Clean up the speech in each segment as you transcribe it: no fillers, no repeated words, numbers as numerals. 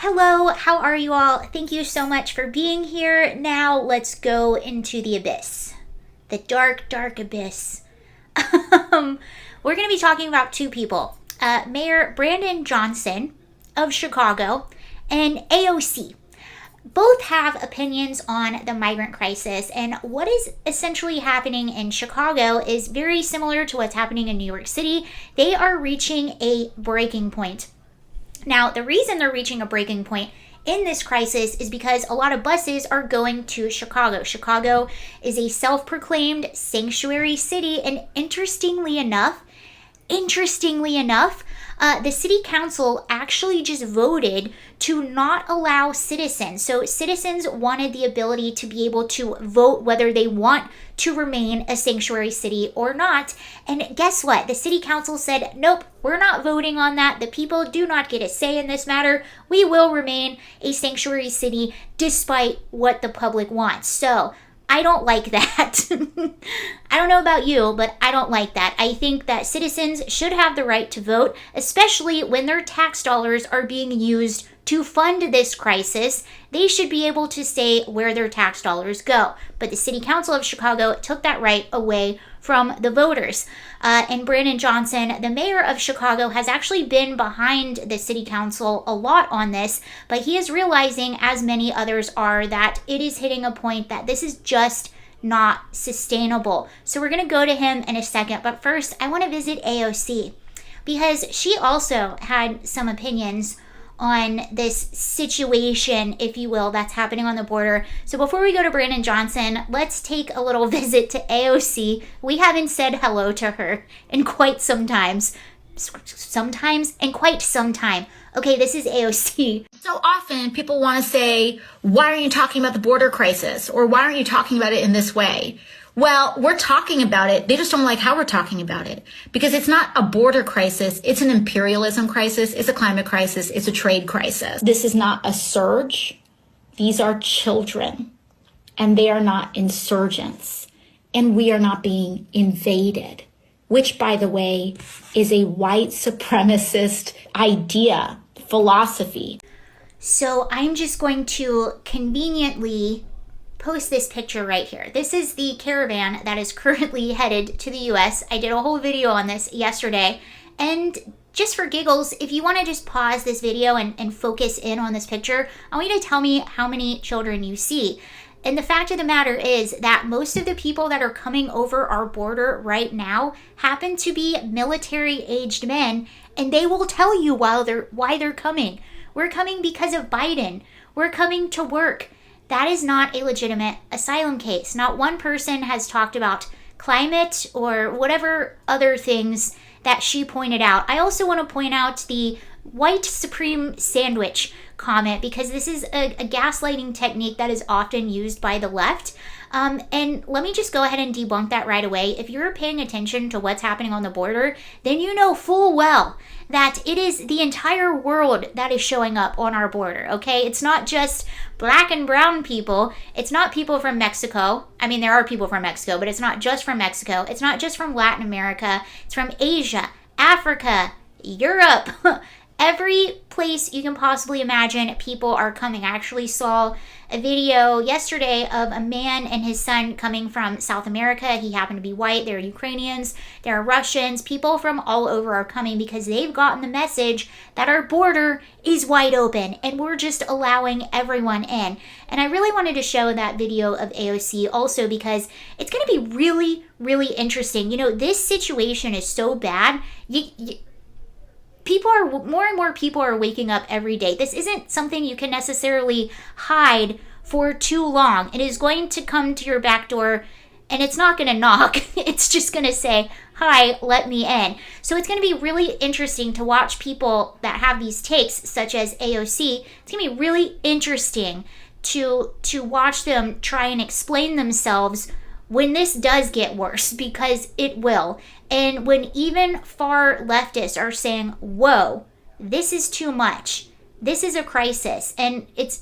Hello, how are you all? Thank you so much for being here. Now let's go into the abyss. The dark, dark abyss. We're going to be talking about two people. Mayor Brandon Johnson of Chicago and AOC. Both have opinions on the migrant crisis, and what is essentially happening in Chicago is very similar to what's happening in New York City. They are reaching a breaking point. Now, the reason they're reaching a breaking point in this crisis is because a lot of buses are going to Chicago. Chicago is a self-proclaimed sanctuary city, and interestingly enough, the city council actually just voted to not allow citizens. So citizens wanted the ability to be able to vote whether they want to remain a sanctuary city or not. And guess what? The city council said, nope, we're not voting on that. The people do not get a say in this matter. We will remain a sanctuary city despite what the public wants. So I don't like that. I don't know about you, but I don't like that. I think that citizens should have the right to vote, especially when their tax dollars are being used to fund this crisis. They should be able to say where their tax dollars go. But the City Council of Chicago took that right away from the voters. And Brandon Johnson, the mayor of Chicago, has actually been behind the City Council a lot on this, but he is realizing, as many others are, that it is hitting a point that this is just not sustainable. So we're going to go to him in a second, but first I want to visit AOC because she also had some opinions on this situation, if you will, that's happening on the border. So before we go to Brandon Johnson, let's take a little visit to AOC. We haven't said hello to her in quite some time. Okay, this is AOC. So often people want to say, why aren't you talking about the border crisis? Or why aren't you talking about it in this way? Well, we're talking about it. They just don't like how we're talking about it because it's not a border crisis. It's an imperialism crisis. It's a climate crisis. It's a trade crisis. This is not a surge. These are children and they are not insurgents and we are not being invaded, which, by the way, is a white supremacist idea, philosophy. So I'm just going to conveniently post this picture right here. This is the caravan that is currently headed to the US. I did a whole video on this yesterday. And just for giggles, if you want to just pause this video and focus in on this picture, I want you to tell me how many children you see. And the fact of the matter is that most of the people that are coming over our border right now happen to be military-aged men, and they will tell you why they're coming. We're coming because of Biden. We're coming to work. That is not a legitimate asylum case. Not one person has talked about climate or whatever other things that she pointed out. I also want to point out the white supreme sandwich comment because this is a gaslighting technique that is often used by the left. And let me just go ahead and debunk that right away. If you're paying attention to what's happening on the border, then you know full well that it is the entire world that is showing up on our border, okay? It's not just black and brown people. It's not people from Mexico. I mean, there are people from Mexico, but it's not just from Mexico. It's not just from Latin America. It's from Asia, Africa, Europe. Every place you can possibly imagine, people are coming. I actually saw a video yesterday of a man and his son coming from South America. He happened to be white. There are Ukrainians, there are Russians. People from all over are coming because they've gotten the message that our border is wide open and we're just allowing everyone in. And I really wanted to show that video of AOC also because it's going to be really, really interesting. You know, this situation is so bad. More and more people are waking up every day. This isn't something you can necessarily hide for too long. It is going to come to your back door and it's not going to knock. It's just going to say, hi, let me in. So it's going to be really interesting to watch people that have these takes, such as AOC. It's going to be really interesting to watch them try and explain themselves when this does get worse, because it will. And when even far leftists are saying, whoa, this is too much. This is a crisis. And it's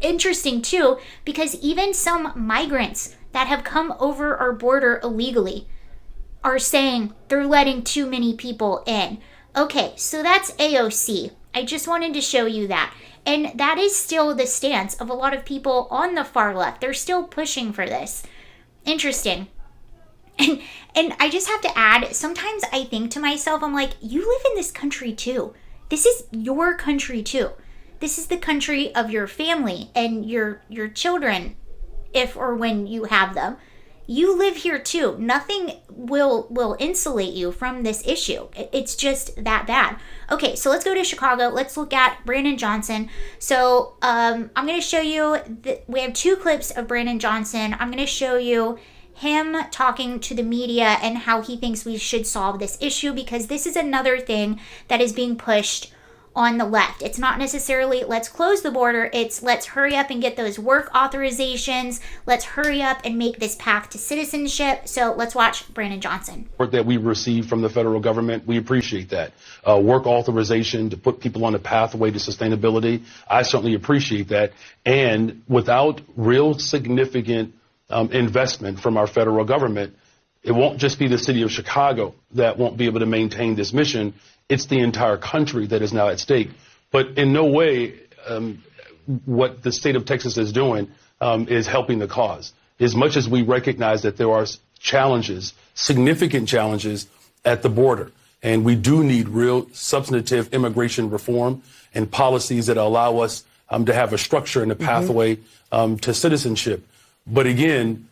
interesting too, because even some migrants that have come over our border illegally are saying they're letting too many people in. Okay, so that's AOC. I just wanted to show you that. And that is still the stance of a lot of people on the far left. They're still pushing for this. Interesting. And I just have to add, sometimes I think to myself, I'm like, you live in this country too. This is your country too. This is the country of your family and your children, if or when you have them. You live here too. Nothing will insulate you from this issue. It's just that bad. Okay, so let's go to Chicago. Let's look at Brandon Johnson. So I'm going to show you, we have 2 clips of Brandon Johnson. I'm going to show you him talking to the media and how he thinks we should solve this issue, because this is another thing that is being pushed on the left. It's not necessarily let's close the border, it's let's hurry up and get those work authorizations, let's hurry up and make this path to citizenship. So let's watch Brandon Johnson. Work that we receive from the federal government, we appreciate that. Work authorization to put people on a pathway to sustainability, I certainly appreciate that. And without real significant investment from our federal government, it won't just be the city of Chicago that won't be able to maintain this mission. It's the entire country that is now at stake. But in no way what the state of Texas is doing is helping the cause. As much as we recognize that there are challenges, significant challenges at the border, and we do need real substantive immigration reform and policies that allow us to have a structure and a pathway to citizenship. But again,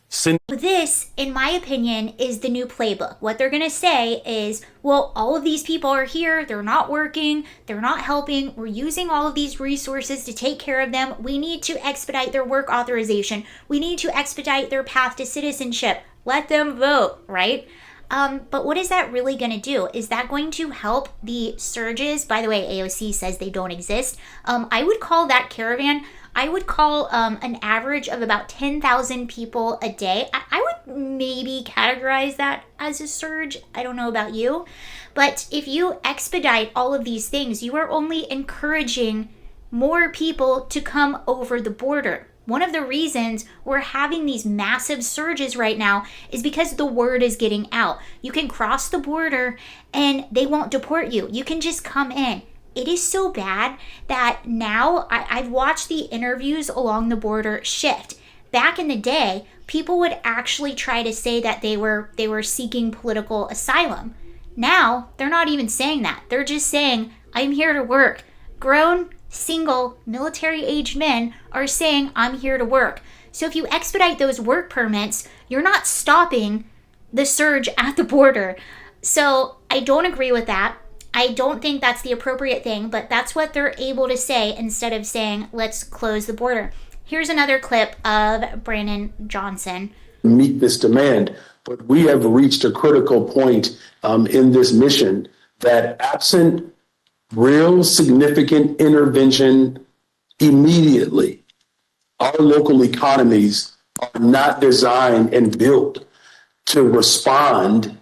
this, in my opinion, is the new playbook. What they're going to say is, well, all of these people are here. They're not working. They're not helping. We're using all of these resources to take care of them. We need to expedite their work authorization. We need to expedite their path to citizenship. Let them vote, right? But what is that really going to do? Is that going to help the surges? By the way, AOC says they don't exist. I would call that caravan, I would call an average of about 10,000 people a day. I would maybe categorize that as a surge. I don't know about you. But if you expedite all of these things, you are only encouraging more people to come over the border. One of the reasons we're having these massive surges right now is because the word is getting out. You can cross the border and they won't deport you. You can just come in. It is so bad that now I've watched the interviews along the border shift. Back in the day, people would actually try to say that they were seeking political asylum. Now, they're not even saying that. They're just saying, I'm here to work. Grown, single, military-aged men are saying, I'm here to work. So if you expedite those work permits, you're not stopping the surge at the border. So I don't agree with that. I don't think that's the appropriate thing, but that's what they're able to say instead of saying, let's close the border. Here's another clip of Brandon Johnson. Meet this demand, but we have reached a critical point in this mission that absent real significant intervention immediately, our local economies are not designed and built to respond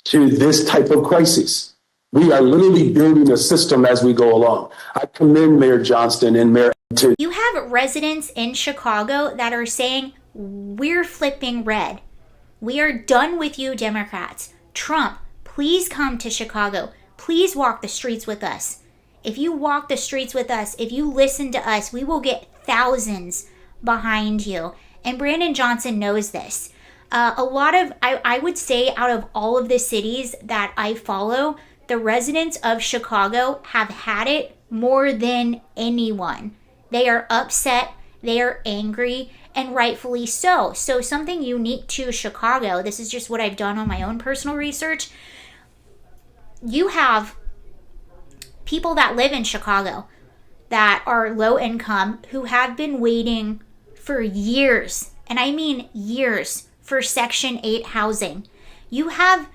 to this type of crisis. We are literally building a system as we go along. I commend Mayor Johnston and Mayor to. You have residents in Chicago that are saying, we're flipping red. We are done with you, Democrats. Trump, please come to Chicago. Please walk the streets with us. If you walk the streets with us, if you listen to us, we will get thousands behind you. And Brandon Johnson knows this. I would say out of all of the cities that I follow, the residents of Chicago have had it more than anyone. They are upset, they are angry, and rightfully so. So something unique to Chicago, this is just what I've done on my own personal research. You have people that live in Chicago that are low income who have been waiting for years, and I mean years, for Section 8 housing. You have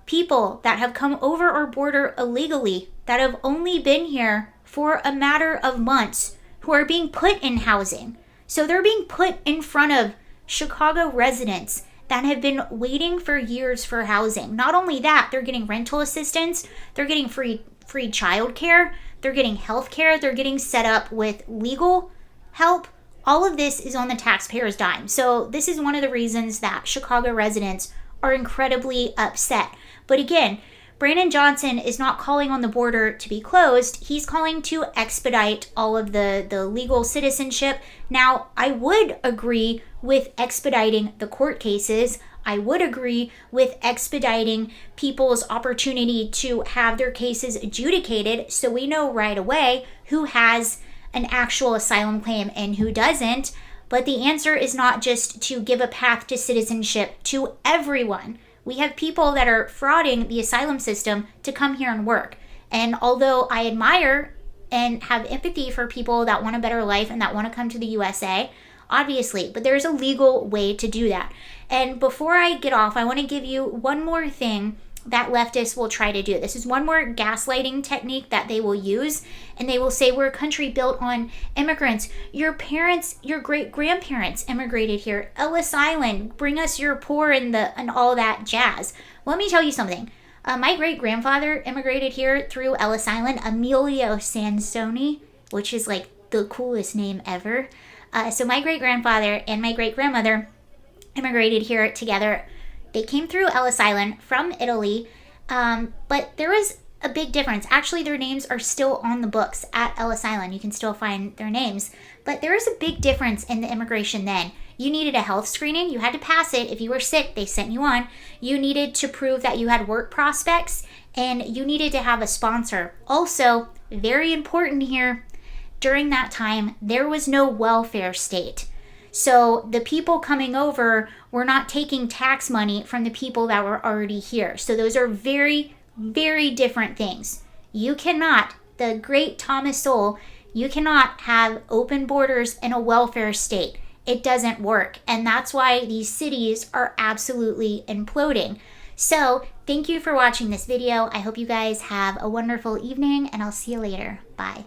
people that have come over our border illegally that have only been here for a matter of months who are being put in housing. So they're being put in front of Chicago residents that have been waiting for years for housing. Not only that, they're getting rental assistance, they're getting free childcare, they're getting health care, they're getting set up with legal help. All of this is on the taxpayer's dime. So this is one of the reasons that Chicago residents are incredibly upset. But again, Brandon Johnson is not calling on the border to be closed. He's calling to expedite all of the legal citizenship. Now, I would agree with expediting the court cases. I would agree with expediting people's opportunity to have their cases adjudicated so we know right away who has an actual asylum claim and who doesn't. But the answer is not just to give a path to citizenship to everyone. We have people that are frauding the asylum system to come here and work. And although I admire and have empathy for people that want a better life and that want to come to the USA, obviously, but there's a legal way to do that. And before I get off, I want to give you one more thing that leftists will try to do. This is one more gaslighting technique that they will use, and they will say we're a country built on immigrants. Your parents, your great-grandparents immigrated here. Ellis Island, bring us your poor and all that jazz. Well, let me tell you something. My great-grandfather immigrated here through Ellis Island, Emilio Sansoni, which is like the coolest name ever. So my great-grandfather and my great-grandmother immigrated here together. They came through Ellis Island from Italy, but there was a big difference. Actually, their names are still on the books at Ellis Island. You can still find their names. But there was a big difference in the immigration then. You needed a health screening. You had to pass it. If you were sick, they sent you on. You needed to prove that you had work prospects, and you needed to have a sponsor. Also, very important here, during that time, there was no welfare state. So the people coming over were not taking tax money from the people that were already here. So those are very, very different things. You cannot, the great Thomas Sowell, you cannot have open borders in a welfare state. It doesn't work. And that's why these cities are absolutely imploding. So thank you for watching this video. I hope you guys have a wonderful evening, and I'll see you later. Bye.